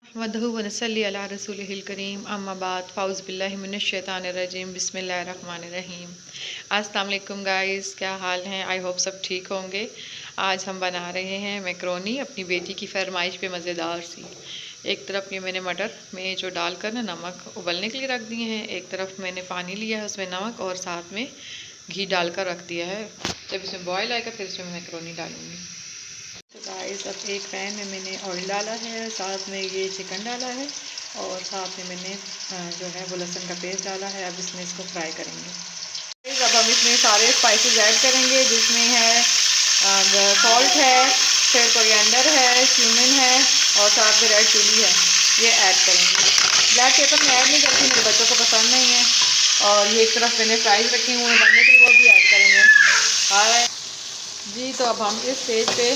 वदहु वनसल्ली अला रसूलिहिल करीम अम्मा बाद फ़ाउज़ बिल्लाहि मिनश शैतानिर रजीम बिस्मिल्लाहिर रहमानिर रहीम। अस्सलाम वालेकुम गाइस, क्या हाल हैं? आई होप सब ठीक होंगे। आज हम बना रहे हैं मैक्रोनी अपनी बेटी की फरमाइश पे मज़ेदार सी। एक तरफ ये मैंने मटर में जो डालकर ना नमक उबलने के लिए रख दिए हैं, एक तरफ मैंने पानी लिया है उसमें नमक और साथ में घी डालकर रख दिया है। जब इसमें बॉयल आएगा फिर इसमें मैक्रोनी डालूँगी। तो गाइस अब एक पैन में मैंने ऑयल डाला है, साथ में ये चिकन डाला है और साथ में मैंने जो है वो लहसुन का पेस्ट डाला है। अब इसमें इसको फ्राई करेंगे। अब हम इसमें सारे स्पाइसेस ऐड करेंगे, जिसमें है सॉल्ट है, फिर कोरिएंडर है, क्यूमिन है और साथ में रेड चिली है। ये ऐड करेंगे। ब्लैक पेपर मैं ऐड नहीं करती, मेरे बच्चों को पसंद नहीं है। और ये एक तरफ मैंने फ्राइज रखे हुए हैं बनने के लिए, वो भी ऐड करेंगे। हाँ जी, तो अब हम इस स्टेज पे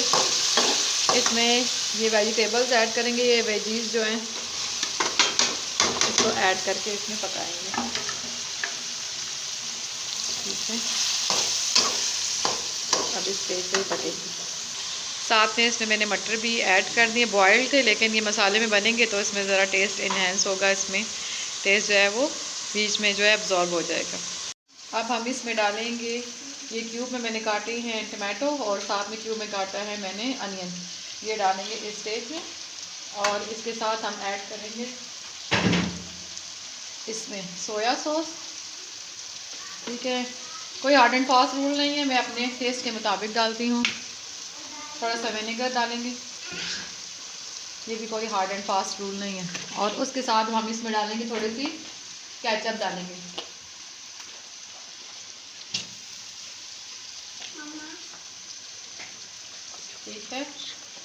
इसमें ये वेजिटेबल्स ऐड करेंगे। ये वेजीज जो हैं इसको ऐड करके इसमें पकाएंगे। ठीक है, अब इस स्टेज पे पकेगी। साथ में इसमें मैंने मटर भी ऐड कर दिए, बॉयल्ड थे लेकिन ये मसाले में बनेंगे तो इसमें ज़रा टेस्ट इन्हेंस होगा। इसमें टेस्ट जो है वो बीच में जो है अब्जॉर्ब हो जाएगा। अब हम इसमें डालेंगे, ये क्यूब में मैंने काटे हैं टमाटो और साथ में क्यूब में काटा है मैंने अनियन। ये डालेंगे इस स्टेज में और इसके साथ हम ऐड करेंगे इसमें सोया सॉस। ठीक है, कोई हार्ड एंड फास्ट रूल नहीं है, मैं अपने टेस्ट के मुताबिक डालती हूँ। थोड़ा सा विनेगर डालेंगे, ये भी कोई हार्ड एंड फास्ट रूल नहीं है। और उसके साथ हम इसमें डालेंगे थोड़ी सी केचप डालेंगे। ठीक है,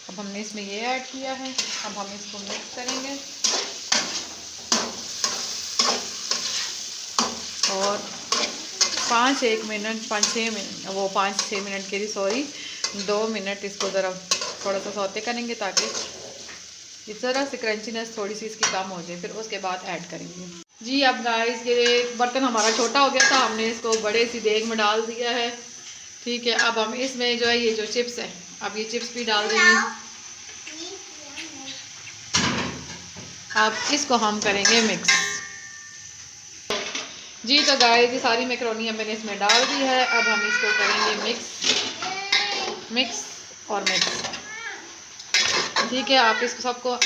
अब हमने इसमें ये ऐड किया है। अब हम इसको मिक्स करेंगे और 5-6 मिनट के लिए 2 मिनट इसको ज़रा थोड़ा सा सौते करेंगे ताकि इस तरह से क्रंचीनेस थोड़ी सी इसकी कम हो जाए, फिर उसके बाद ऐड करेंगे। जी अब गाइस ये बर्तन हमारा छोटा हो गया था, हमने इसको बड़े सी देग में डाल दिया है। ठीक है, अब हम इसमें जो है ये जो चिप्स है, अब ये चिप्स भी डाल देंगे। अब इसको हम करेंगे मिक्स। जी तो गाइस ये सारी मैक्रोनी मैंने इसमें डाल दी है। अब हम इसको करेंगे मिक्स और मिक्स। ठीक है, आप इसको सबको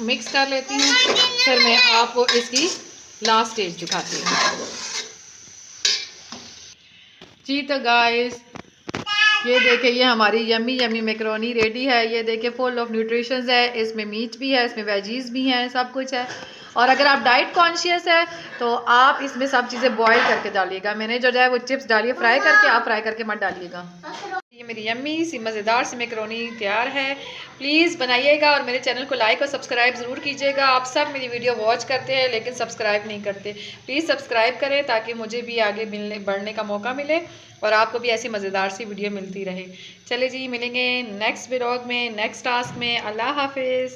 मिक्स कर लेती हूँ, फिर मैं आपको इसकी लास्ट स्टेज दिखाती हूँ। जी तो गाइस ये देखिए ये हमारी यम्मी यम्मी मैक्रोनी रेडी है। ये देखिए फुल ऑफ न्यूट्रिशंस है, इसमें मीट भी है, इसमें वेजीज भी हैं, सब कुछ है। और अगर आप डाइट कॉन्शियस है तो आप इसमें सब चीज़ें बॉईल करके डालिएगा। मैंने जो है वो चिप्स डालिए फ्राई करके, आप फ्राई करके मत डालिएगा। ये मेरी यम्मी सी मज़ेदार सी मैक्रोनी तैयार है। प्लीज़ बनाइएगा और मेरे चैनल को लाइक और सब्सक्राइब ज़रूर कीजिएगा। आप सब मेरी वीडियो वॉच करते हैं लेकिन सब्सक्राइब नहीं करते, प्लीज़ सब्सक्राइब करें ताकि मुझे भी आगे बढ़ने का मौका मिले और आपको भी ऐसी मज़ेदार सी वीडियो मिलती रहे। चले जी, मिलेंगे नेक्स्ट व्लॉग में, नेक्स्ट टास्क में। अल्लाह हाफिज़।